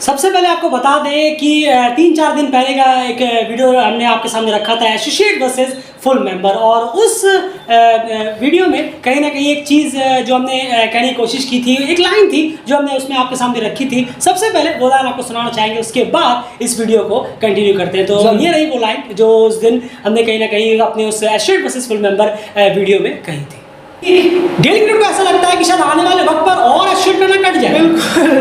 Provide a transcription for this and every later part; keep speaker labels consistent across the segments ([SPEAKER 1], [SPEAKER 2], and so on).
[SPEAKER 1] सबसे पहले आपको बता दें कि 3-4 दिन पहले का एक वीडियो हमने आपके सामने रखा था एसोसिएट वर्सेस फुल मेंबर, और उस वीडियो में कहीं ना कहीं एक चीज़ जो हमने कहने की कोशिश की थी, एक लाइन थी जो हमने उसमें आपके सामने रखी थी। सबसे पहले वो लाइन आपको सुनाना चाहेंगे, उसके बाद इस वीडियो को कंटिन्यू करते हैं। तो ये रही वो लाइन जो उस दिन हमने कहीं ना कहीं अपने उस associate versus full member video में कही थी। डेली क्रिकेट को ऐसा लगता है कि शायद आने वाले वक्त पर और एसोसिएट में ना कट जाए।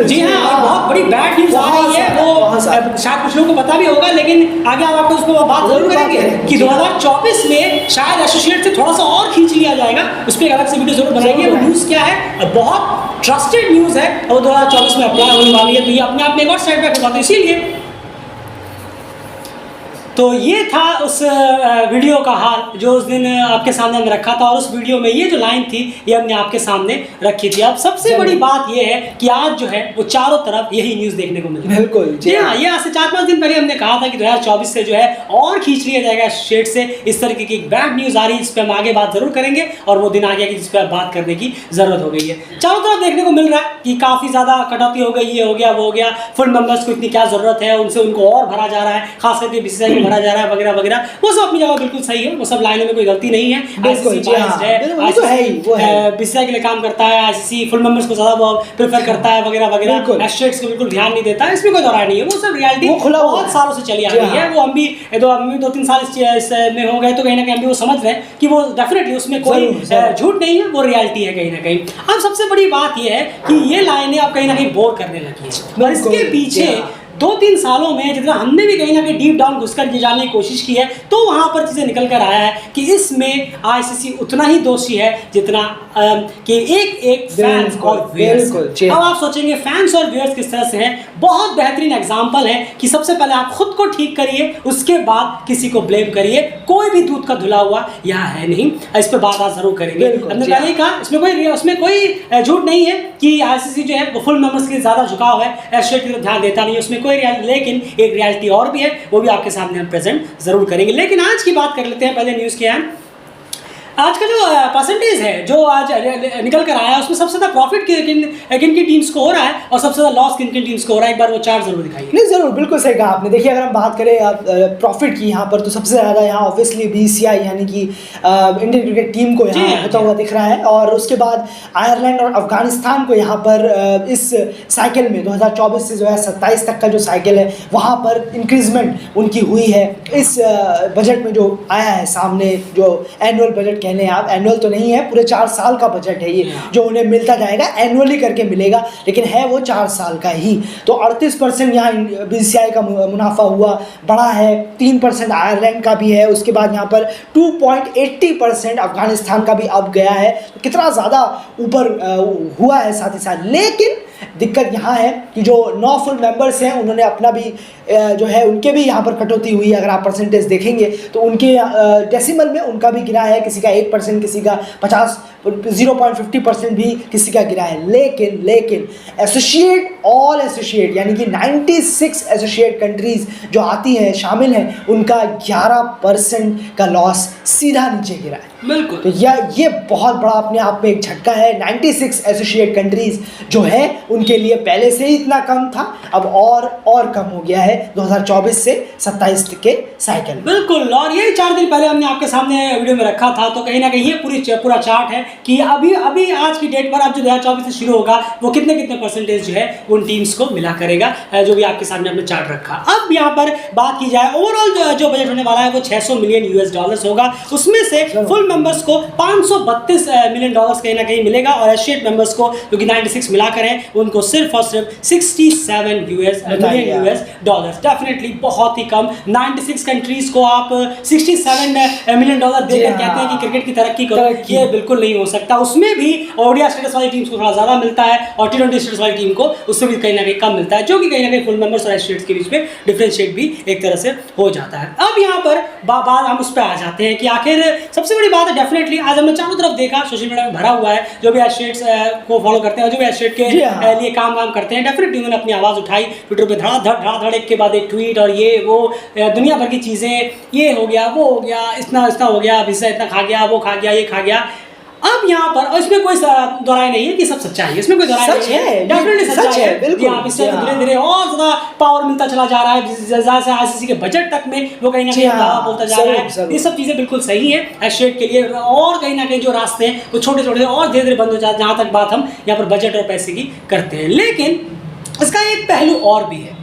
[SPEAKER 1] जी हाँ, और बहुत बड़ी बैड न्यूज़ आ रही है, वो शायद कुछ लोगों को पता भी होगा, लेकिन आगे आप आपको उस पर बात जरूर करेंगे कि 2024 में शायद एसोसिएट से थोड़ा सा और खींच लिया जाएगा। उस पर एक अलग से वीडियो जरूर बनाएंगे। वो न्यूज़ क्या है, बहुत ट्रस्टेड न्यूज़ है और 2024 में अप्लाई होने वाली है, तो ये अपने आप में एक और सेटबैक होगा। तो इसीलिए तो ये था उस वीडियो का हाल जो उस दिन आपके सामने हमने रखा था, और उस वीडियो में ये जो लाइन थी ये हमने आपके सामने रखी थी। अब सबसे बड़ी बात ये है कि आज जो है वो चारों तरफ यही न्यूज़ देखने को मिल रही है।
[SPEAKER 2] बिल्कुल
[SPEAKER 1] जी हाँ, ये आज से 4-5 दिन पहले हमने कहा था कि 2024 से जो है और खींच लिया जाएगा शेड से। इस तरीके की बैड न्यूज़ आ रही है, इस पर हम आगे बात जरूर करेंगे, और वो दिन आ गया कि जिस पर बात करने की जरूरत हो गई है। चारों तरफ देखने को मिल रहा है कि काफ़ी ज़्यादा कटौती हो गई, ये हो गया वो हो गया, फुल मेंबर्स को इतनी क्या ज़रूरत है, उनसे उनको और भरा जा रहा है, खास करके बीसीसीआई में भरा जा रहा है वगैरह। वो सब अपनी जगह बिल्कुल सही है, वो सब लाइनों में कोई गलती नहीं है। बीसीसीआई के लिए काम करता है, आईसीसी फुल मेंबर्स को ज्यादा वो प्रेफर करता है वगैरह वगैरह, एस्टेट्स को बिल्कुल ध्यान नहीं देता है, इसमें कोई दौराय नहीं है। वो सब रियलिटी बहुत सालों से चली आ रही है। वो हम भी 2-3 साल इसमें हो गए, तो कहीं ना कहीं हम भी वो समझ रहे हैं कि वो डेफिनेटली उसमें कोई झूठ नहीं है, वो रियलिटी है कहीं ना कहीं। अब सबसे बड़ी बात यह है कि ये लाइनें अब कहीं ना कहीं बोर करने लगी है, और इसके पीछे 2-3 सालों में जितना हमने भी कहीं ना कहीं डीप डाउन घुसकर ये जानने की कोशिश की है, तो वहाँ पर चीज़ें निकल कर आया है कि इसमें आईसीसी उतना ही दोषी है जितना कि एक फैंस और व्यूअर्स। अब आप सोचेंगे फैंस और व्यूअर्स किस तरह से हैं। बहुत बेहतरीन एग्जांपल है कि सबसे पहले आप खुद को ठीक करिए, उसके बाद किसी को ब्लेम करिए। कोई भी दूध का धुला हुआ यहाँ है नहीं, इस पर बात आज जरूर करेंगे। हमने पहले ही कहा उसमें कोई झूठ नहीं है कि आईसीसी जो है फुल मेंबर्स के ज़्यादा झुकाव है, एसोसिएट की तरफ ध्यान देता नहीं है, उसमें कोई लेकिन एक रियलिटी और भी है, वो भी आपके सामने हम प्रेजेंट जरूर करेंगे। लेकिन आज की बात कर लेते हैं। पहले न्यूज़ क्या है, आज का जो परसेंटेज है जो आज निकल कर आया है, उसमें सबसे ज़्यादा प्रॉफिट किन की टीम्स को हो रहा है और सबसे ज़्यादा लॉस किन टीम्स को हो रहा है। एक बार वो चार्ट जरूर दिखाइए।
[SPEAKER 2] नहीं, जरूर, बिल्कुल सही कहा आपने। देखिए, अगर हम बात करें प्रॉफिट की यहाँ पर, तो सबसे ज़्यादा यहाँ ऑब्वियसली बीसीसीआई यानी कि इंडियन क्रिकेट टीम को यहाँ होता हुआ दिख रहा है, और उसके बाद आयरलैंड और अफगानिस्तान को यहाँ पर इस साइकिल में 2024 से जो है 27 तक का जो साइकिल है वहाँ पर इंक्रीजमेंट उनकी हुई है। इस बजट में जो आया है सामने, जो एनुअल बजट कहने आप, एनुअल तो नहीं है, पूरे 4 साल का बजट है ये जो उन्हें मिलता जाएगा, एनुअली करके मिलेगा, लेकिन है वो 4 साल का ही। तो 38% यहाँ बीसीसीआई का मुनाफा हुआ, बड़ा है। 3% आयरलैंड का भी है। उसके बाद यहाँ पर 2.80% अफगानिस्तान का भी अब गया है। तो कितना ज़्यादा ऊपर हुआ है साथ ही साथ। लेकिन दिक्कत यहाँ है कि जो 9 फुल मेंबर्स हैं उन्होंने अपना भी जो है उनके भी यहाँ पर कटौती हुई है। अगर आप परसेंटेज देखेंगे तो उनके डेसिमल में उनका भी गिरा है, किसी का 1%, किसी का 0.50% भी किसी का गिरा है। लेकिन ऑल एसोसिएट यानी कि 96 एसोसिएट कंट्रीज जो आती हैं, शामिल हैं, उनका 11% का लॉस सीधा नीचे गिरा है।
[SPEAKER 1] बिल्कुल।
[SPEAKER 2] तो ये बहुत बड़ा अपने आप में एक झटका है। 96 एसोसिएट कंट्रीज जो है उनके लिए पहले से ही इतना कम था, अब और कम हो गया है 2024 से 27 के साइकिल।
[SPEAKER 1] बिल्कुल, और यही 4 दिन पहले हमने आपके सामने वीडियो में रखा था। तो कहीं ना कहीं ये पूरा चार्ट है कि अभी आज की डेट पर अब जो 2024 से शुरू होगा वो कितने परसेंटेज जो है उन टीम्स को मिला करेगा, जो भी आपके सामने हमने चार्ट रखा। अब यहाँ पर बात की जाए, ओवरऑल जो बजट होने वाला है वो $600 मिलियन होगा। उसमें से फुल मेंबर्स को $532 मिलियन कहीं ना कहीं मिलेगा, और एसोसिएट मेंबर्स को जो कि 96 मिलाकर हैं उनको सिर्फ और सिर्फ $67 मिलियन। डेफिनेटली बहुत ही कम। 96 कंट्रीज को आप $67 मिलियन देकर कहते हैं कि क्रिकेट की तरक्की करो, ये बिल्कुल नहीं हो सकता। उसमें भी ओडीआई स्टेटस वाली टीम्स को थोड़ा ज़्यादा मिलता है, और T20 स्टेटस वाली टीम को उससे भी कहीं ना कहीं कम मिलता है, जो कि कहीं ना कहीं फुल मेंबर्स और एसोसिएट्स के बीच में डिफरेंशिएट भी एक तरह से हो जाता है। अब यहाँ पर बात हम उस पर आ जाते हैं कि आखिर सबसे बड़ी बात है, डेफिनेटली आज हमने चारों तरफ देखा, सोशल मीडिया में भरा हुआ है, जो भी एसोसिएट्स को फॉलो करते हैं, जो भी एसोसिएट के लिए काम करते हैं, डेफिनेटली उन्होंने अपनी आवाज़ उठाई ट्विटर पर, धड़ एक के बाद एक ट्वीट, और ये वो दुनिया भर की चीज़ें, ये हो गया, वो हो गया, इतना हो गया, अभी से इतना खा गया, वो खा गया, ये खा गया। अब यहाँ पर, और इसमें कोई दोहराई नहीं है कि सब सच्चाई है, इसमें कोई दोहराई नहीं है, डेफिनेटली सच्चाई है, बिल्कुल। यहाँ इससे धीरे धीरे और ज्यादा पावर मिलता चला जा रहा है, जैसे आईसीसी के बजट तक में वो कहीं ना कहीं दावा बोलता जा रहा है। ये सब चीजें बिल्कुल सही है एस्टेट के लिए, और कहीं ना कहीं जो रास्ते हैं वो छोटे छोटे और धीरे धीरे बंद हो जाते हैं, जहाँ तक बात हम यहाँ पर बजट और पैसे की करते हैं। लेकिन इसका एक पहलू और भी है।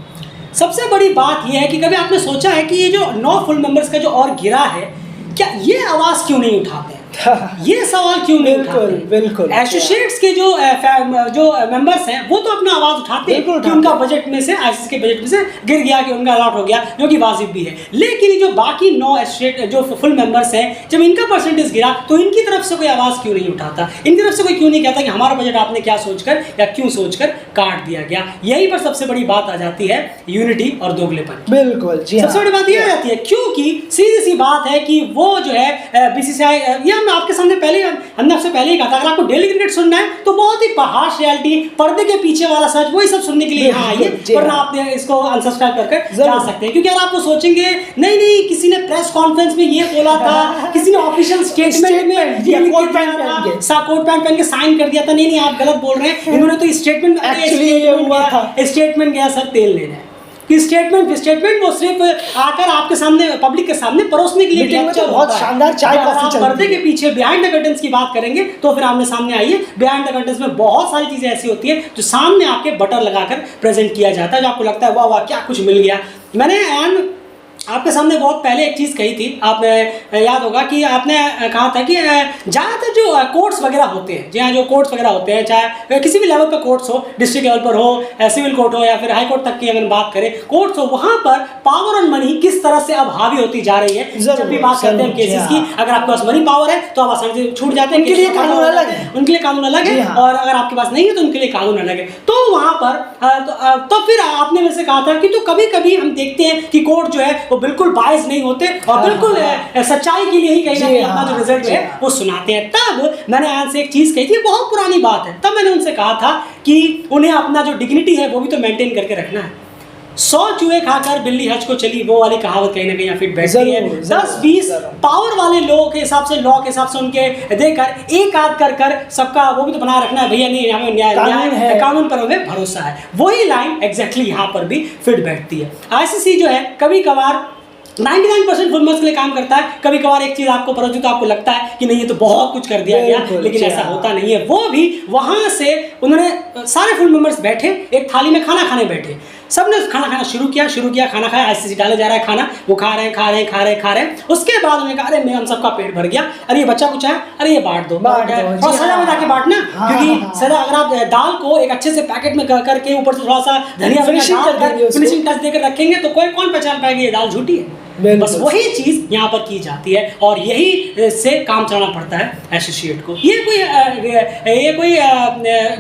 [SPEAKER 1] सबसे बड़ी बात यह है कि कभी आपने सोचा है कि ये जो 9 फुल मेंबर्स का जो और गिरा है, क्या ये आवाज क्यों नहीं उठाते हैं? ये सवाल क्यों नहीं उठाते?
[SPEAKER 2] बिल्कुल
[SPEAKER 1] एसोसिएट्स के जो मेंबर्स हैं वो तो अपना आवाज उठाते हैं कि उनका बजट में से, आईसीसी के बजट में से गिर गया, कि उनका अलॉट हो गया, जो कि वाजिब भी है। लेकिन जो बाकी 9 एसोसिएट जो फुल मेंबर्स हैं, जब इनका परसेंटेज गिरा तो इनकी तरफ से कोई आवाज क्यों नहीं उठाता? इनकी तरफ से कोई क्यों नहीं कहता कि हमारा बजट आपने क्या सोचकर या क्यों सोचकर काट दिया गया? यही पर सबसे बड़ी बात आ जाती है, यूनिटी और दोगलेपन।
[SPEAKER 2] बिल्कुल जी,
[SPEAKER 1] सबसे बड़ी बात ये आ जाती है, क्योंकि सीधी सी बात है कि वो जो है बीसीसीआई, ये हमने आपके सामने हमने आपसे पहले ही कहा था, अगर आपको डेली क्रिकेट सुनना है तो बहुत ही हार्श रियलिटी, पर्दे के पीछे वाला सच, वही सब सुनने के लिए यहाँ आइए, वरना आप इसको अनसब्सक्राइब करके जा सकते हैं। क्योंकि अगर आप वो सोचेंगे नहीं किसी ने प्रेस कॉन्फ्रेंस में ये बोला था, किसी ने ऑफिशियल स्टेटमेंट में कोट पैंट पहन के साइन कर दिया था, नहीं आप गलत बोल रहे हैं, इन्होंने तो स्टेटमेंट गया सर तेल लेना है कि स्टेटमेंट वो सिर्फ आकर आपके सामने, पब्लिक के सामने परोसने के लिए
[SPEAKER 2] बहुत शानदार चाय कॉफी
[SPEAKER 1] पर्दे के पीछे बिहाइंड द कर्टन्स की बात करेंगे तो फिर आमने सामने आइए। बिहाइंड द कर्टन्स में बहुत सारी चीजें ऐसी होती है जो सामने आपके बटर लगाकर प्रेजेंट किया जाता है, जो आपको लगता है वाह क्या कुछ मिल गया। मैंने आपके सामने बहुत पहले एक चीज़ कही थी, आप याद होगा कि आपने कहा था कि ज़्यादातर जो कोर्ट्स वगैरह होते हैं, जहाँ जो कोर्ट्स वगैरह होते हैं, चाहे किसी भी लेवल पर कोर्ट्स हो, डिस्ट्रिक्ट लेवल पर हो, सिविल कोर्ट हो या फिर हाई कोर्ट तक की अगर बात करें कोर्ट्स हो, वहाँ पर पावर ऑन मनी किस तरह से अब हावी होती जा रही है। जब भी बात करते हैं केसेस की, अगर आपके पास मनी पावर है तो आप आसानी से छूट जाते हैं, उनके लिए कानून अलग है, और अगर आपके पास नहीं है तो उनके लिए कानून अलग है। तो वहाँ पर तो फिर आपने मेरे से कहा था कि तो कभी कभी हम देखते हैं कि कोर्ट जो है वो बिल्कुल बायस नहीं होते और बिल्कुल सच्चाई के लिए ही कहीं ना कहीं अपना जो रिजल्ट है वो सुनाते हैं। तब मैंने आपसे एक चीज कही थी, बहुत पुरानी बात है, तब मैंने उनसे कहा था कि उन्हें अपना जो डिग्निटी है वो भी तो मेंटेन करके रखना है। 100 चूहे खाकर बिल्ली हज को चली, वो वाली कहावत कहीं ना कहीं फिट बैठती है। 10-20 पावर वाले लोगों के हिसाब से, लॉ के हिसाब से उनके देकर एक आध कर सबका वो भी तो बनाए रखना है, भैया नहीं हमें न्याय कानून पर हमें भरोसा है। वही लाइन एग्जैक्टली यहाँ पर भी फिट बैठती है। आईसीसी जो है कभी कभार 99% फुल मेंबर्स के लिए काम करता है, कभी कभार एक चीज आपको परोसी तो आपको लगता है कि नहीं ये तो बहुत कुछ कर दिया गया, लेकिन ऐसा होता नहीं है। वो भी वहां से उन्होंने सारे फुल मेंबर्स बैठे, एक थाली में खाना खाने बैठे, सबने खाना खाना शुरू किया, खाना खाया, आईसीसी डाला जा रहा है खाना, वो खा रहे हैं। उसके बाद उन्होंने कहा अरे हम सबका पेट भर गया, अरे ये बच्चा कुछ है, अरे ये बांट दो, और सजा में जाके बांटना, क्योंकि सजा अगर आप दाल को एक अच्छे से पैकेट में करके ऊपर से थोड़ा सा धनिया फिनिशिंग टच देकर रखेंगे तो कोई पहचान पाएगा ये दाल झूठी है। बस वही चीज यहाँ पर की जाती है और यही से काम चलाना पड़ता है एसोसिएट को। ये कोई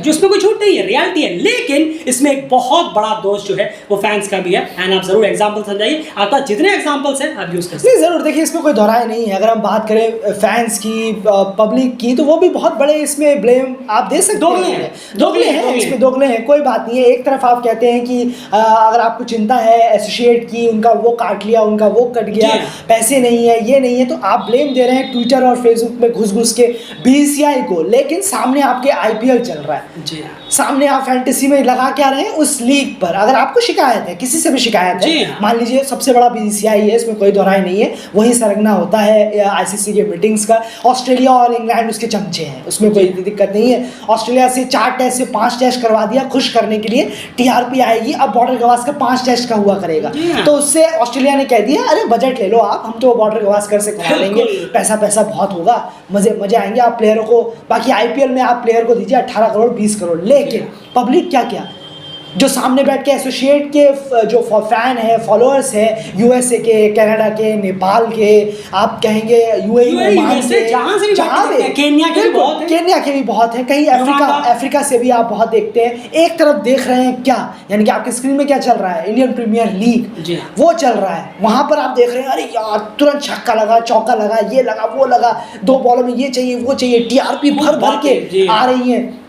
[SPEAKER 1] जिसमें कोई झूठ नहीं है, रियलिटी है, लेकिन इसमें एक बहुत बड़ा दोष जो है वो फैंस का भी है। एंड आप जरूर एग्जांपल समझाइए, आपका जितने एग्जांपल्स हैं आप यूज कर सकते हैं।
[SPEAKER 2] जरूर, देखिए इसमें कोई दोहराई नहीं है। अगर हम बात करें फैंस की, पब्लिक की, तो वो भी बहुत बड़े इसमें ब्लेम आप दे सकते हैं। दोगले हैं इसमें, दोगले हैं, कोई बात नहीं है। एक तरफ आप कहते हैं कि अगर आपको चिंता है एसोसिएट की, उनका वो काट लिया, उनका वो कट गया, पैसे नहीं है, ये नहीं है, तो आप ब्लेम दे रहे हैं ट्विटर और फेसबुक में घुस के बीसीसीआई को। लेकिन सामने आपके आईपीएल चल रहा है, सामने आप फैंटेसी में लगा क्या रहे हैं उस लीग पर। अगर आपको शिकायत है, किसी से भी शिकायत है, मान लीजिए सबसे बड़ा बीसीसीआई है, इसमें कोई दोहराई नहीं है, वही सरगना होता है आईसीसी के मीटिंग्स का। ऑस्ट्रेलिया और इंग्लैंड उसके चमचे हैं, उसमें कोई दिक्कत नहीं है। ऑस्ट्रेलिया से 4 टेस्ट से 5 टेस्ट करवा दिया खुश करने के लिए, टीआरपी आएगी। अब बॉर्डर गवास्कर 5 टेस्ट का हुआ करेगा, तो उससे ऑस्ट्रेलिया ने कह दिया अरे बजट ले लो आप, हम तो बॉर्डर गवास्कर से करा लेंगे, पैसा बहुत होगा, मजे आएंगे आप प्लेयरों को। बाकी आईपीएल में आप प्लेयर को दीजिए 18 करोड़ 20 करोड़। लेकिन पब्लिक क्या जो सामने बैठ के एसोसिएट के जो फैन है, फॉलोअर्स है, यूएसए के, कनाडा के, नेपाल के, आप कहेंगे यूएई से, जहाँ से केन्या के भी बहुत हैं, कहीं अफ्रीका से भी आप बहुत देखते हैं। एक तरफ देख रहे हैं क्या, यानी कि आपके स्क्रीन में क्या चल रहा है, इंडियन प्रीमियर लीग वो चल रहा है। वहाँ पर आप देख रहे हैं अरे यार तुरंत छक्का लगा, चौका लगा, ये लगा, वो लगा, 2 बॉलों में ये चाहिए वो चाहिए, टीआरपी भर के आ रही है।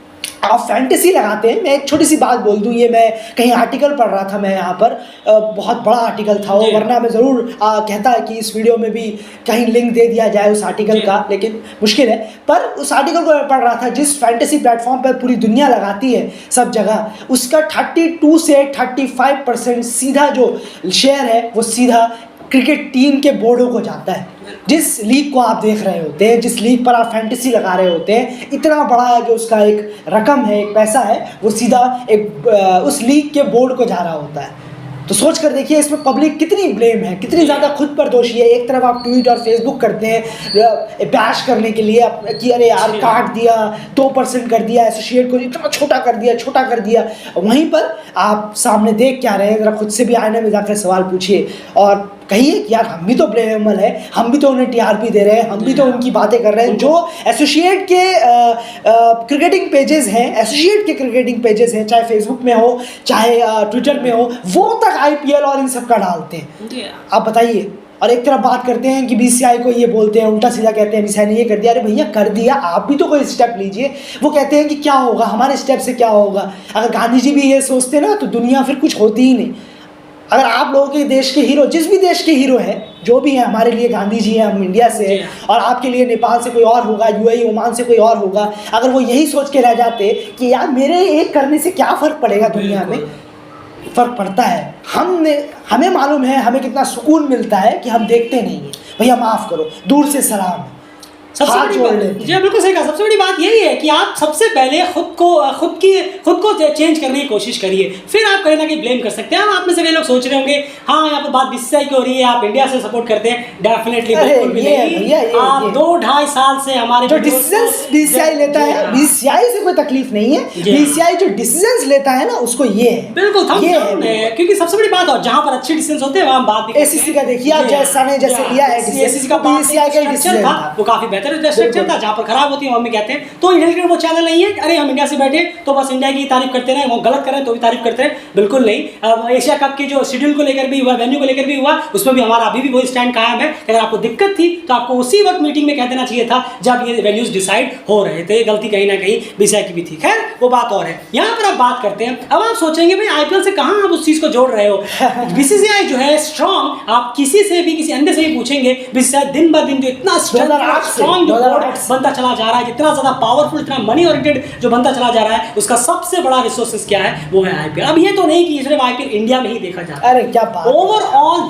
[SPEAKER 2] आप फैंटेसी लगाते हैं। मैं एक छोटी सी बात बोल दूं, ये मैं कहीं आर्टिकल पढ़ रहा था, मैं यहाँ पर बहुत बड़ा आर्टिकल था वो, वरना मैं ज़रूर कहता कि इस वीडियो में भी कहीं लिंक दे दिया जाए उस आर्टिकल का, लेकिन मुश्किल है। पर उस आर्टिकल को मैं पढ़ रहा था, जिस फैंटेसी प्लेटफॉर्म पर पूरी दुनिया लगाती है सब जगह, उसका 32 से 35% सीधा जो शेयर है वो सीधा क्रिकेट टीम के बोर्डों को जाता है। जिस लीग को आप देख रहे होते हैं, जिस लीग पर आप फैंटेसी लगा रहे होते हैं, इतना बड़ा जो उसका एक रकम है, एक पैसा है, वो सीधा एक उस लीग के बोर्ड को जा रहा होता है। तो सोच कर देखिए इसमें पब्लिक कितनी ब्लेम है, कितनी ज़्यादा खुद पर दोषी है। एक तरफ आप ट्वीट और फेसबुक करते हैं बैश करने के लिए कि अरे यार काट दिया, 2% कर दिया, एसोसिएट को इतना छोटा कर दिया, छोटा कर दिया। वहीं पर आप सामने देख क्या रहे हैं, ज़रा खुद से भी आईने में जाकर सवाल पूछिए और कहिए कि यार हम भी तो ब्लेमेबल है, हम भी तो उन्हें टीआरपी दे रहे हैं, हम भी तो उनकी बातें कर रहे हैं। जो एसोसिएट के क्रिकेटिंग पेजेस हैं, एसोसिएट के क्रिकेटिंग पेजेस हैं, चाहे फेसबुक में हो चाहे ट्विटर में हो, वो तक आईपीएल और इन सब का डालते हैं। आप बताइए। और एक तरफ बात करते हैं कि बीसीसीआई को ये बोलते हैं, उल्टा सीधा कहते हैं बीसीसीआई ने ये कर दिया। अरे भैया कर दिया, आप भी तो कोई स्टेप लीजिए। वो कहते हैं कि क्या होगा, हमारे स्टेप से क्या होगा। अगर गांधी जी भी ये सोचते ना तो दुनिया फिर कुछ होती ही नहीं। अगर आप लोगों के देश के हीरो, जिस भी देश के हीरो हैं, जो भी हैं, हमारे लिए गांधी जी हैं, हम इंडिया से हैं, और आपके लिए नेपाल से कोई और होगा, यूएई ओमान से कोई और होगा, अगर वो यही सोच के रह जाते कि यार मेरे एक करने से क्या फ़र्क पड़ेगा दुनिया में, फ़र्क पड़ता है। हमें मालूम है हमें कितना सुकून मिलता है कि हम देखते नहीं हैं। भैया माफ़ करो, दूर से सलाम,
[SPEAKER 1] सबसे बड़ी बात, जी बिल्कुल सही कहा, सबसे बड़ी बात यही है कि आप सबसे पहले खुद को चेंज करने की कोशिश करिए, फिर आप कहीं ना कहीं ब्लेम कर सकते हैं। आप में से कई लोग सोच रहे होंगे हाँ यहाँ पर बात बीसीसीआई की हो रही है, आप इंडिया से सपोर्ट करते हैं, डेफिनेटली बिल्कुल भी नहीं। आप 2-2.5 साल से हमारे
[SPEAKER 2] जो डिसीजंस बीसीसीआई लेता है, बीसीसीआई से कोई तकलीफ नहीं है, बीसीसीआई जो डिसीजंस लेता है ना उसको ये है
[SPEAKER 1] बिल्कुल क्योंकि सबसे बड़ी बात, और जहाँ पर अच्छे डिसीजंस होते हैं वहाँ बात भी।
[SPEAKER 2] एसीसी का देखिए आप, जैसा ने जैसे लिया है
[SPEAKER 1] एसीसी का बीसीसीआई का डिसीजन था, वो काफी स्ट्रक्चर था। जहाँ पर खराब होती है हम कहते हैं तो इंडिया क्रिकेट वो चैनल नहीं है अरे हम इंडिया से बैठे तो बस इंडिया की तारीफ करते रहे, वो गलत करें तो भी तारीफ करते रहे, बिल्कुल नहीं। एशिया कप की जो शेड्यूल को लेकर भी हुआ, वेन्यू को लेकर भी हुआ, उसमें भी हमारा अभी भी वही स्टैंड कायम है। अगर आपको दिक्कत थी तो आपको उसी वक्त मीटिंग में कह देना चाहिए था जब ये वेन्यूज डिसाइड हो रहे थे। गलती कहीं ना कहीं बीसीसीआई की भी थी, खैर वो बात और है। यहाँ पर आप बात करते हैं, अब आप सोचेंगे भाई आईपीएल से कहाँ आप उस चीज को जोड़ रहे हो। बीसीसीआई जो है स्ट्रॉन्ग, आप किसी से भी, किसी अन्य से भी पूछेंगे, बीसीसीआई दिन ब दिन जो इतना स्ट्रॉन्ग बनता चला जा रहा है, इतना ज्यादा पावरफुल, इतना मनी ओरिएंटेड जो बनता चला जा रहा है, उसका सबसे बड़ा रिसोर्सेज क्या है, वो है आईपीएल। अब ये तो नहीं कि सिर्फ आईपीएल इंडिया में ही देखा जा रहा है,
[SPEAKER 2] अरे क्या बात,
[SPEAKER 1] ओवरऑल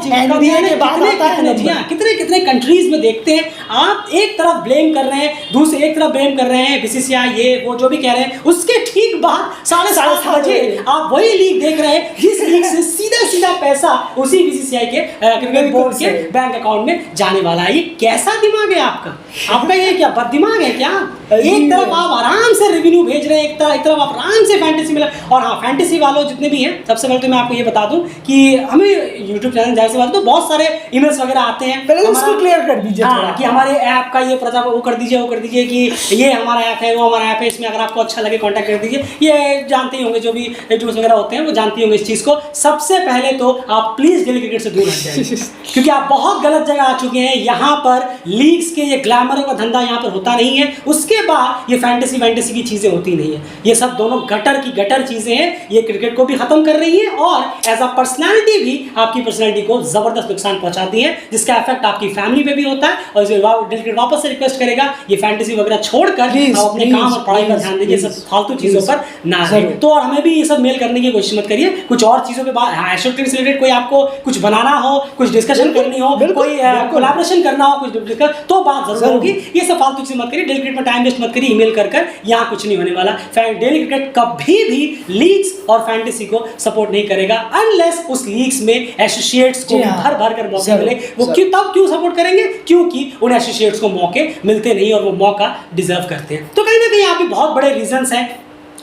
[SPEAKER 1] कितने कंट्रीज में देखते हैं आप, एक तरफ ब्लेम कर रहे हैं, दूसरे एक तरफ ब्लेम कर रहे हैं बीसीसीआई, ये वो जो भी कह रहे हैं, उसके ठीक बाद 7:30 बजे आप वही लीग देख रहे हैं जिस लीग से सीधा पैसा उसी बीसीसीआई के क्रिकेट बोर्ड के बैंक अकाउंट में जाने वाला है। ये कैसा दिमाग है आपका ये क्या बद दिमाग है क्या? एक तरफ आप आराम से रेवेन्यू भेज रहे हैं, एक तरफ आप आराम से फैंटेसी मिला। और हाँ, फैंटेसी वालों जितने भी हैं, सबसे पहले तो मैं आपको ये बता दूं कि हमें यूट्यूब चैनल जाहिर सी बात तो बहुत सारे ईमेल्स वगैरह आते हैं,
[SPEAKER 2] पहले उसको क्लियर कर दीजिए
[SPEAKER 1] कि हमारे ऐप का ये प्रचार वो कर दीजिए कि ये हमारा ऐप है, वो हमारा ऐप है, इसमें अगर आपको अच्छा लगे कॉन्टैक्ट कर दीजिए। ये जानते ही होंगे, जो भी यूट्यूबर्स वगैरह होते हैं वो जानते होंगे इस चीज़ को। सबसे पहले तो आप प्लीज़ डेली क्रिकेट से दूर हट जाइए क्योंकि आप बहुत गलत जगह आ चुके हैं। यहाँ पर लीग्स के ये ग्लैमर का धंधा यहाँ पर होता नहीं है, उसके बाद ये फैंटेसी की चीज़ें होती नहीं है। ये सब दोनों गटर की गटर चीज़ें हैं, ये क्रिकेट को भी ख़त्म कर रही है और एज अ पर्सनैलिटी भी आपकी पर्सनैलिटी को ज़बरदस्त नुकसान पहुँचाती है, जिसका इफेक्ट आपकी फैमिली पे भी होता है। और डेली क्रिकेट वापस से रिक्वेस्ट करेगा ये फैंटेसी वगैरह छोड़कर आप अपने काम और पढ़ाई पर ध्यान दीजिए, सब फालतू चीज़ों पर ना रहें। तो और हमें भी ये सब मेल करने की कोशिश मत करिए, कुछ और चीज़ों पे बात, हाँ एशोट्रिक से रिलेटेड कोई आपको कुछ बनाना हो, कुछ डिस्कशन करनी हो, कोई कोलैबोरेशन करना हो, कुछ डिस्कस तो बात जरूर होगी। ये सब फालतू चीज़ मत करिए, डेली क्रिकेट में टाइम वेस्ट मत करिए ईमेल कर यहाँ कुछ नहीं होने वाला। डेली क्रिकेट कभी भी लीग्स और फैंटेसी को सपोर्ट नहीं करेगा अनलेस उस लीग्स में एसोसिएट्स को भर कर मौके मिले। वो क्यों सपोर्ट करेंगे? क्योंकि उन एसोसिएट्स को मौके मिलते नहीं और वो मौका डिजर्व करते हैं। तो कहीं ना कहीं यहाँ पे बहुत बड़े रीजंस हैं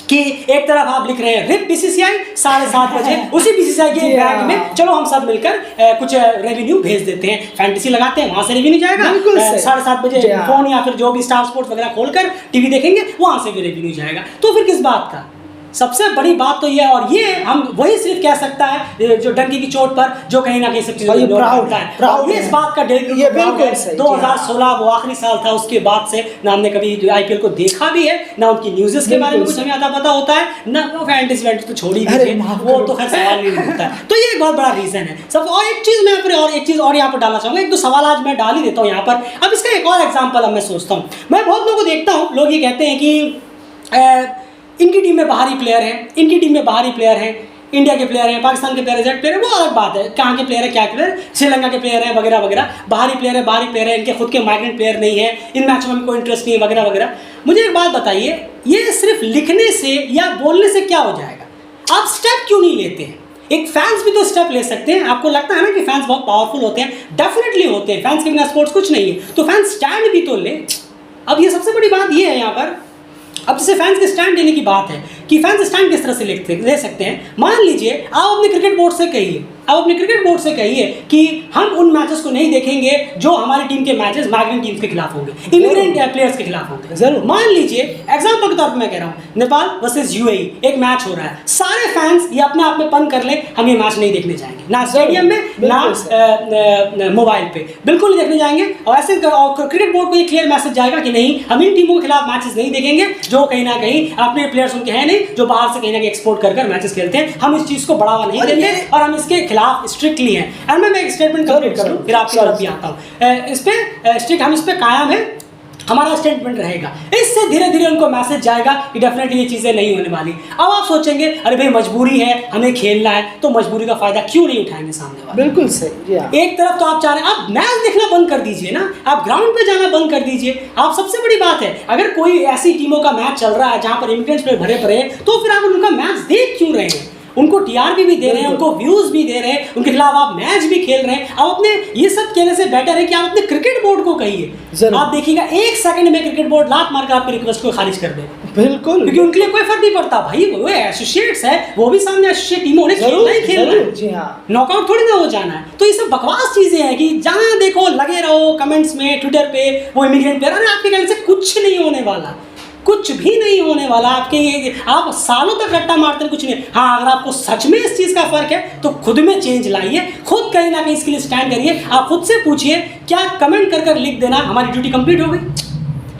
[SPEAKER 1] कि एक तरफ आप लिख रहे हैं रिप बीसीसीआई 7:30 बजे, उसी बीसीसीआई के बैंक में चलो हम सब मिलकर कुछ रेवेन्यू भेज देते हैं, फैंटेसी लगाते हैं, वहां से रेवेन्यू जाएगा। 7:30 बजे फोन या फिर जो भी स्टार स्पोर्ट्स वगैरह खोलकर टीवी देखेंगे, वहां से भी रेवेन्यू जाएगा। तो फिर किस बात का? सबसे बड़ी बात तो ये है, और ये हम वही सिर्फ कह सकता है जो डंकी की चोट पर जो कहीं ना कहीं सब चीजें
[SPEAKER 2] प्राउड है
[SPEAKER 1] इस बात का
[SPEAKER 2] ये बिल्कुल सही।
[SPEAKER 1] 2016 वो आखिरी साल था, उसके बाद से ना हमने कभी आईपीएल को देखा भी है, ना उनकी न्यूज़ के बारे में कुछ हमें आता पता होता है, ना वो फैंटेसी वेंट तो छोड़ ही दीजिए, वो तो खैर सवाल ही नहीं होता है। तो ये एक बहुत बड़ा रीजन है सब। और एक चीज मैं यहाँ पर डालना चाहूंगा, एक दो सवाल आज मैं डाल ही देता हूँ यहाँ पर। अब इसका एक और एग्जाम्पल अब मैं सोचता हूँ, मैं बहुत लोगों को देखता हूँ, लोग ये कहते हैं कि इनकी टीम में बाहरी प्लेयर हैं, इनकी टीम में बाहरी प्लेयर हैं, इंडिया के प्लेयर हैं, पाकिस्तान के प्लेयर हैं, जेड प्लेयर है, वो अलग बात है, कहाँ के प्लेयर है, क्या प्लेयर, श्रीलंका के प्लेयर हैं वगैरह वगैरह, बाहरी प्लेयर है, इनके खुद के माइग्रेंट प्लेयर नहीं है, इन मैचों में कोई इंटरेस्ट नहीं है वगैरह वगैरह। मुझे एक बात बताइए, ये सिर्फ लिखने से या बोलने से क्या हो जाएगा? आप स्टेप क्यों नहीं लेते हैं? एक फैंस भी तो स्टेप ले सकते हैं। आपको लगता है ना कि फैंस बहुत पावरफुल होते हैं, डेफिनेटली होते हैं, फैंस के बिना स्पोर्ट्स कुछ नहीं है, तो फैंस स्टैंड भी तो ले। अब ये सबसे बड़ी बात ये है यहाँ पर, अब जैसे फैंस के स्टैंड लेने की बात है कि फैंस स्टैंड किस तरह से ले सकते हैं। मान लीजिए आप अपने क्रिकेट बोर्ड से कहिए, कि हम उन मैचेस को नहीं देखेंगे जो हमारी टीम के मैचेस माइग्रेंट टीम्स के खिलाफ होंगे, इमिग्रेंट प्लेयर्स के खिलाफ होंगे। जरूर मान लीजिए एग्जांपल के तौर पे मैं कह रहा हूँ, नेपाल वर्सेस यूएई एक मैच हो रहा है, सारे फैंस ये अपने आप में बंद कर ले, हम ये मैच नहीं देखने जाएंगे, ना स्टेडियम में ना मोबाइल पे, बिल्कुल नहीं देखने जाएंगे। और ऐसे क्रिकेट बोर्ड को ये क्लियर मैसेज जाएगा कि नहीं, हम इन टीमों के खिलाफ मैचेस नहीं देखेंगे जो कहीं ना कहीं अपने प्लेयर्स उनके हैं नहीं, जो बाहर से कहीं ना कहीं एक्सपोर्ट कर मैचेस खेलते हैं, हम इस चीज को बढ़ावा नहीं देंगे और हम इसके खिलाफ स्ट्रिक्टली हैं। एंड मैं एक स्टेटमेंट कंप्लीट करूं, फिर आपकी तरफ भी आता हूं। इस पे स्ट्रिक्ट, हम इस पे कायम है, हमारा स्टेटमेंट रहेगा। इससे धीरे धीरे उनको मैसेज जाएगा कि डेफिनेटली ये चीजें नहीं होने वाली। अब आप सोचेंगे अरे भाई मजबूरी है, हमें खेलना है, तो मजबूरी का फायदा क्यों नहीं उठाएंगे सामने वाले?
[SPEAKER 2] बिल्कुल सही।
[SPEAKER 1] एक तरफ तो आप चाह रहे हैं, आप मैच देखना बंद कर दीजिए ना, आप ग्राउंड पे जाना बंद कर दीजिए। आप सबसे बड़ी बात है, अगर कोई ऐसी टीमों का मैच चल रहा है जहां पर इमिग्रेंट्स प्लेयर भरे पड़े हैं, तो फिर आप उनका मैच देख क्यों रहे हैं? उनको टीआरपी भी दे रहे हैं, उनको व्यूज भी दे रहे हैं, उनके खिलाफ आप मैच भी खेल रहे हैं। आप अपने ये सब कहने से बेटर है कि आप अपने क्रिकेट बोर्ड को कहिए। आप देखिएगा एक सेकंड में क्रिकेट बोर्ड लात मारकर आपकी रिक्वेस्ट को खारिज कर दे।
[SPEAKER 2] बिल्कुल,
[SPEAKER 1] क्योंकि उनके लिए कोई फर्क नहीं पड़ता भाई, वो एसोसिएट्स है, वो भी सामने एसोसिएट टीमों ने खेलना ही खेलना है, जी हां, नॉकआउट थोड़ी ना हो जाना है। तो ये सब बकवास चीजें हैं कि जहां देखो लगे रहो कमेंट्स में, ट्विटर पे, वो इमिग्रेंट प्लेयर, अरे आपके कहने से कुछ नहीं होने वाला, कुछ भी नहीं होने वाला। आपके ये आप सालों तक रट्टा मारते हैं, कुछ नहीं। हाँ, अगर आपको सच में इस चीज़ का फर्क है तो खुद में चेंज लाइए, खुद कहीं ना कहीं इसके लिए स्टैंड करिए। आप खुद से पूछिए, क्या कमेंट कर लिख देना हमारी ड्यूटी कंप्लीट हो गई?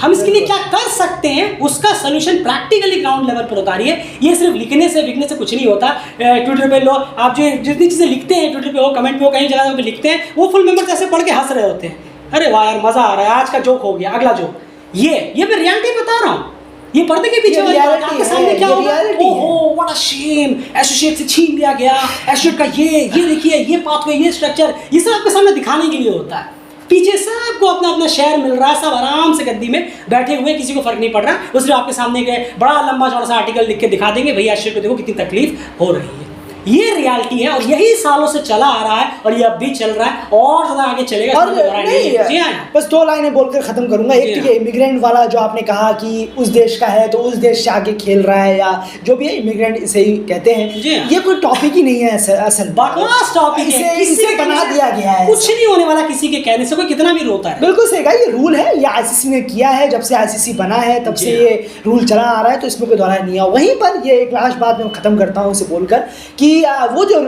[SPEAKER 1] हम इसके लिए क्या कर सकते हैं, उसका सोल्यूशन प्रैक्टिकली ग्राउंड लेवल पर उतारिए। ये सिर्फ लिखने से विकने से कुछ नहीं होता। ट्विटर पे लो, आप जो जितनी चीज़ें लिखते हैं ट्विटर पे हो, कमेंट पे हो, कहीं जगह पे लिखते हैं, वो फुल मेंबर्स ऐसे पढ़ के हंस रहे होते हैं, अरे वाह यार मज़ा आ रहा है, आज का जोक हो गया, अगला जोक। ये मैं रियलिटी बता रहा हूँ, ये पर्दे के पीछे वाली बात आपके सामने क्या होगा, ओहो व्हाट अ शेम, एसोसिएट से छीन लिया गया, एसोसिएट का ये देखिए, ये पाथवे, ये स्ट्रक्चर, ये सब आपके सामने दिखाने के लिए होता है। पीछे सबको अपना अपना शेयर मिल रहा है, सब आराम से गद्दी में बैठे हुए, किसी को फर्क नहीं पड़ रहा। वो सिर्फ आपके सामने एक बड़ा लंबा चौड़ा सा आर्टिकल लिख के दिखा देंगे, भैया एसोसिएट को देखो कितनी तकलीफ हो रही है। ये रियलिटी है और यही सालों से चला आ रहा है और ये अब भी चल रहा है और ज़्यादा आगे चलेगा।
[SPEAKER 2] और नहीं, बस दो लाइनें बोलकर खत्म करूंगा। एक तो ये इमिग्रेंट वाला जो आपने कहा कि उस देश का है तो उस देश से आगे खेल रहा है, या जो भी है इमिग्रेंट इसे ही कहते हैं, ये कोई टॉपिक ही नहीं है असल
[SPEAKER 1] बकवास टॉपिक है,
[SPEAKER 2] इसे बना दिया गया है।
[SPEAKER 1] कुछ नहीं होने वाला किसी के कहने से, कोई कितना भी रोता है।
[SPEAKER 2] बिल्कुल सही कहा, ये रूल है, ये आईसीसी ने किया है, जब से आईसीसी बना है तब से ये रूल चला आ रहा है, तो इसमें कोई दोहराई नहीं है। वहीं पर ये एक लास्ट बात मैं खत्म करता हूँ इसे बोलकर कि वो जो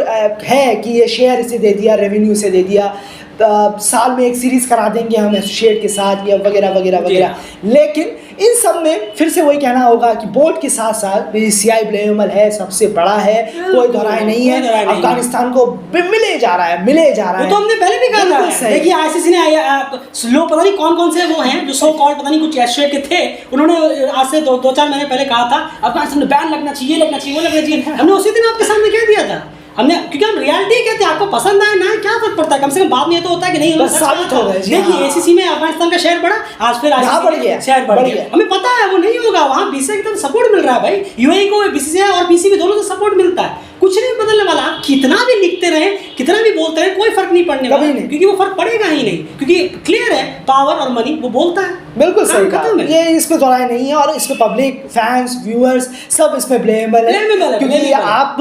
[SPEAKER 2] है कि ये शेयर इसे दे दिया, रेवेन्यू से दे दिया, साल में एक सीरीज करा देंगे हम एसोसिएट के साथ या वगैरह वगैरह वगैरह, लेकिन इन सब में फिर से वही कहना होगा कि बोर्ड के साथ साथ बीसीसीआई ब्लेमेबल है, सबसे बड़ा है, कोई दोहराई नहीं है। अफगानिस्तान को मिले जा रहा है,
[SPEAKER 1] तो हमने पहले भी कहा था। देखिए आईसीसी ने लोग पता नहीं कौन कौन से वो हैं जो सो कॉल्ड पता नहीं कुछ एसोसिएट के थे, उन्होंने आज से 2-4 महीने पहले कहा था अफगानिस्तान में बैन लगना चाहिए, वो लगना चाहिए। हमने उसी दिन आपके सामने कह दिया था, हमने, क्योंकि हम रियलिटी कहते हैं, आपको पसंद आए ना क्या फर्क पड़ता है, कम से कम बाद में ये तो होता है कि नहीं
[SPEAKER 2] साबित हो गया।
[SPEAKER 1] देखिए एसीसी में अफगानिस्तान का शेयर बढ़ा, आज फिर शेयर बढ़ गया। हमें पता है वो नहीं होगा, वहाँ बीसीसीआई की तरफ सपोर्ट मिल रहा है भाई, यूएई को बीसीसीआई और बीसीबी दोनों से सपोर्ट मिलता है, कुछ नहीं बदलने वाला। आप कितना भी लिखते रहे, कितना भी बोलते रहे, कोई फर्क नहीं पड़ने वाला, क्योंकि वो फर्क पड़ेगा ही नहीं, क्योंकि क्लियर है पावर और मनी वो बोलता है।
[SPEAKER 2] बिल्कुल सही कहा, ये इसमें दोहराई नहीं है। और इसमें पब्लिक, फैंस, व्यूअर्स सब इसमें ब्लेमेबल है, क्योंकि आप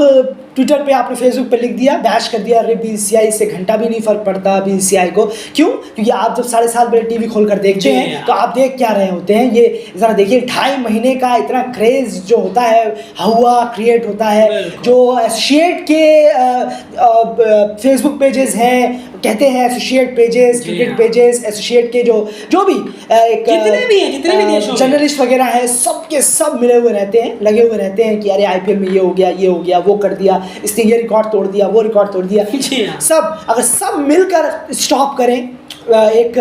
[SPEAKER 2] ट्विटर पे, आपने फेसबुक पे लिख दिया, बैश कर दिया, अरे बीसीसीआई से घंटा भी नहीं फर्क पड़ता बीसीसीआई को। क्यों? क्योंकि आप जब 7.5 बजे टीवी खोलकर देखते हैं तो आप देख क्या रहे होते हैं, ये ज़रा देखिए 2.5 महीने का इतना क्रेज़ जो होता है, हवा क्रिएट होता है, जो एसोसिएट के फेसबुक पेजेस हैं, कहते हैं associate pages, cricket pages, associate के जो भी एक
[SPEAKER 1] जितने भी देशों
[SPEAKER 2] जर्नलिस्ट वगैरह है, सब के सब मिले हुए रहते हैं, लगे हुए रहते हैं कि अरे आईपीएल में ये हो गया, वो कर दिया, इसने ये रिकॉर्ड तोड़ दिया, वो रिकॉर्ड तोड़ दिया। सब अगर सब मिलकर स्टॉप करें, एक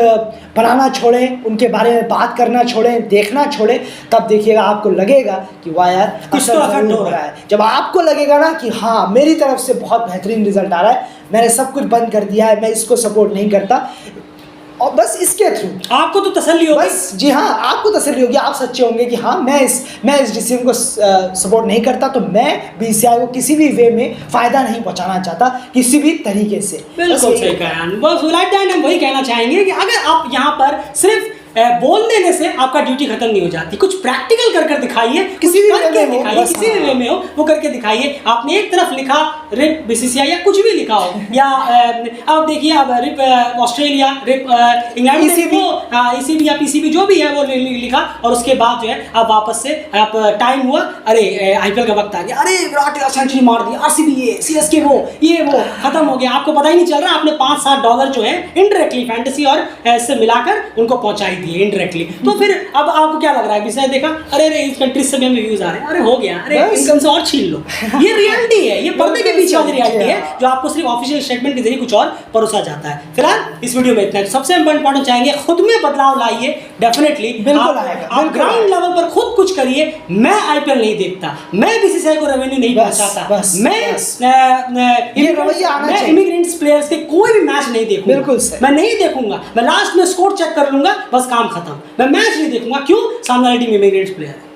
[SPEAKER 2] बनाना छोड़ें, उनके बारे में बात करना छोड़ें, देखना छोड़ें, तब देखिएगा आपको लगेगा कि वाह यार
[SPEAKER 1] कुछ तो इफेक्ट हो रहा है।
[SPEAKER 2] जब आपको लगेगा ना कि हाँ मेरी तरफ से बहुत बेहतरीन रिजल्ट आ रहा है, मैंने सब कुछ बंद कर दिया है, मैं इसको सपोर्ट नहीं करता, और बस इसके थ्रू आपको तो तसल्ली होगी, बस जी हाँ आपको तसल्ली होगी, आप सच्चे होंगे कि हाँ मैं इस डिसीजन को सपोर्ट नहीं करता, तो मैं बीसीसीआई को किसी भी वे में फ़ायदा नहीं पहुंचाना चाहता, किसी भी तरीके से।
[SPEAKER 1] बिल्कुल सही कहा। बस हम वही कहना चाहेंगे कि अगर आप यहाँ पर सिर्फ बोल देने से आपका ड्यूटी खत्म नहीं हो जाती, कुछ प्रैक्टिकल कर दिखाइए, किसी भी वे में हो वो करके दिखाइए। आपने एक तरफ लिखा रिप बीसीसीआई या कुछ भी लिखा हो, या अब देखिए अब RIP Australia, RIP England, ECB या पीसीबी जो भी है वो लिखा, और उसके बाद जो है आप वापस से आप टाइम हुआ, अरे आईपीएल का वक्त आ गया, अरे विराट सेंचुरी मार दी, आरसीबी ये, सीएसके वो, ये वो खत्म हो गया, आपको पता ही नहीं चल रहा, आपने $5-7 जो है इनडायरेक्टली फैंटेसी और इससे मिलाकर उनको पहुंचाई दिए इनडायरेक्टली। तो फिर अब आपको क्या लग रहा है, बीसीसीआई देखा, अरे इस कंट्री से भी हमें व्यूज आ रहे हैं, अरे हो गया, अरे इनकम से और छीन लो। ये रियलिटी है, ये पर्दे के पीछे वाली रियलिटी है, जो आपको सिर्फ ऑफिशियल स्टेटमेंट के जरिए कुछ और परोसा जाता है। फिलहाल इस वीडियो में इतना। सबसे इंपॉर्टेंट चाहेंगे खुद में बदलाव लाइए, डेफिनेटली बिल्कुल आएगा, आप ग्राउंड लेवल पर खुद कुछ करिए। मैं आईपीएल नहीं देखता, मैं बीसीसीआई को रेवेन्यू नहीं पहुंचाता, मैं इमिग्रेंट्स प्लेयर्स के कोई भी मैच नहीं देखूंगा, बिल्कुल मैं नहीं देखूंगा, मैं लास्ट में स्कोर चेक कर लूंगा, बस काम खत्म, मैं मैच नहीं देखूंगा। क्यों? सामने वाली टीम इमिग्रेंट्स प्लेयर है।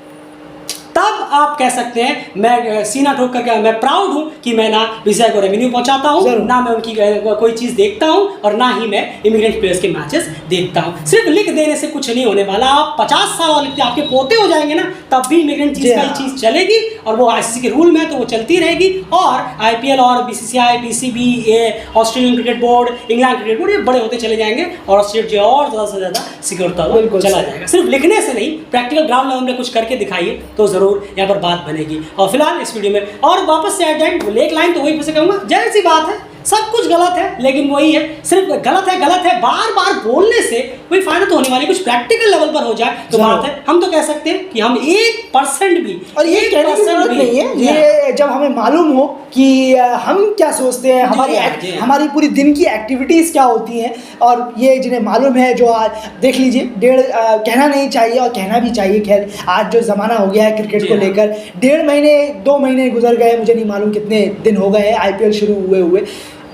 [SPEAKER 1] तब आप कह सकते हैं मैं सीना ठोक करके मैं प्राउड हूं कि मैं ना बीसीसीआई को रेवेन्यू पहुंचाता हूं, ना मैं उनकी कोई चीज देखता हूं, और ना ही मैं इमिग्रेंट प्लेयर्स के मैचेस देखता हूं। सिर्फ लिख देने से कुछ नहीं होने वाला। आप 50 साल वाले आपके पोते हो जाएंगे ना, तब भी इमिग्रेंट चीज का चीज चलेगी, और वो आईसीसी के रूल में तो वो चलती रहेगी। और आईपीएल और BCCI, PCB, Australian cricket board, England cricket board, ये बड़े होते चले जाएंगे, और स्टेट जो और ज़्यादा से ज़्यादा सिक्योर चला जाएगा। सिर्फ लिखने से नहीं, प्रैक्टिकल ग्राउंड लेवल में कुछ करके दिखाइए तो जरूर यहाँ पर बात बनेगी। और फिलहाल इस वीडियो में और वापस से एक लाइन तो वही फिर से कहूँगा, जाहिर सी बात है सब कुछ गलत है, लेकिन वही है, सिर्फ गलत है बार बार बोलने से कोई फायदा तो होने वाली, कुछ प्रैक्टिकल लेवल पर हो जाए तो बात है। हम तो कह सकते हैं कि हम 1% भी, और ये कहने की जरूरत नहीं है, ये जब हमें मालूम हो कि हम क्या सोचते हैं, हमारी पूरी दिन की एक्टिविटीज़ क्या होती हैं, और ये जिन्हें मालूम है, जो आज देख लीजिए, कहना नहीं चाहिए और कहना भी चाहिए, खैर आज जो ज़माना हो गया है क्रिकेट को लेकर, 1.5 महीने 2 महीने गुजर गए, मुझे नहीं मालूम कितने दिन हो गए आईपीएल शुरू हुए,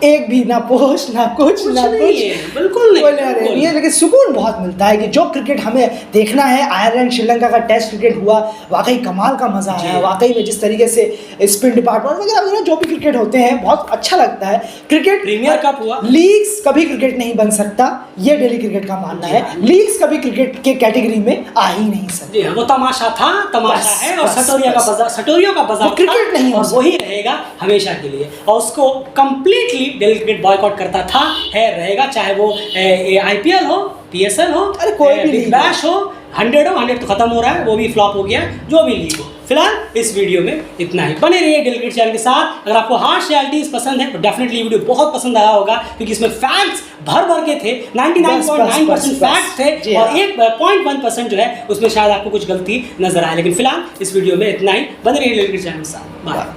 [SPEAKER 1] एक भी ना पोस्ट ना कुछ बिल्कुल नहीं है, लेकिन सुकून बहुत मिलता है कि जो क्रिकेट हमें देखना है। आयरलैंड श्रीलंका का टेस्ट क्रिकेट हुआ, वाकई कमाल का मजा आया, वाकई में जिस तरीके से स्पिन डिपार्टमेंट वगैरह जो भी क्रिकेट होते हैं बहुत अच्छा लगता है। क्रिकेट प्रीमियर कप हुआ, लीग्स कभी क्रिकेट नहीं बन सकता, ये डेली क्रिकेट का मानना है। लीग्स कभी क्रिकेट के कैटेगरी में आ ही नहीं सकते, वो तमाशा था, तमाशा है, और सटोरियों का बाजार क्रिकेट नहीं, और वही रहेगा हमेशा के लिए, और उसको कंप्लीटली डेली क्रिकेट बॉयकॉट करता था, है, रहेगा, चाहे वो आईपीएल हो, पीएसएल हो, अरे कोई भी बिग बैश हो, 100 तो खत्म हो रहा है, वो भी फ्लॉप हो गया, जो भी लीग हो। फिलहाल इस वीडियो में इतना ही। बने रहिए डेली क्रिकेट चैनल के साथ। अगर आपको हार्श रियलिटीज पसंद है तो डेफिनेटली वीडियो बहुत पसंद आया होगा, क्योंकि इसमें फैक्ट्स भर के थे, 99.9% फैक्ट्स थे, और 1.1% जो है उसमें शायद आपको कुछ गलती नजर आए। लेकिन फिलहाल इस वीडियो में इतना ही। बने रहिए डेली क्रिकेट चैनल के साथ। बाय।